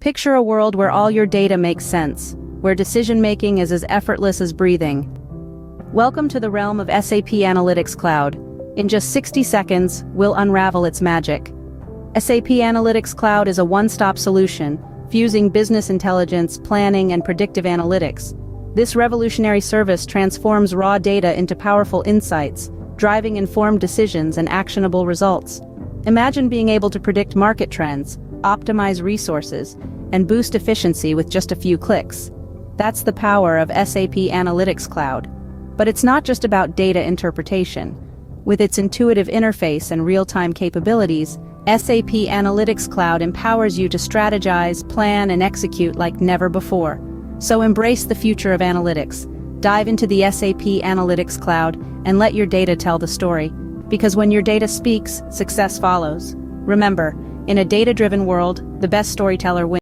Picture a world where all your data makes sense, where decision-making is as effortless as breathing. Welcome to the realm of SAP Analytics Cloud. In just 60 seconds, we'll unravel its magic. SAP Analytics Cloud is a one-stop solution, fusing business intelligence, planning, and predictive analytics. This revolutionary service transforms raw data into powerful insights, driving informed decisions and actionable results. Imagine being able to predict market trends, optimize resources, and boost efficiency with just a few clicks. That's the power of SAP Analytics Cloud. But it's not just about data interpretation. With its intuitive interface and real-time capabilities, SAP Analytics Cloud empowers you to strategize, plan, and execute like never before. So embrace the future of analytics. Dive into the SAP Analytics Cloud and let your data tell the story. Because when your data speaks, success follows. Remember, in a data-driven world, the best storyteller wins.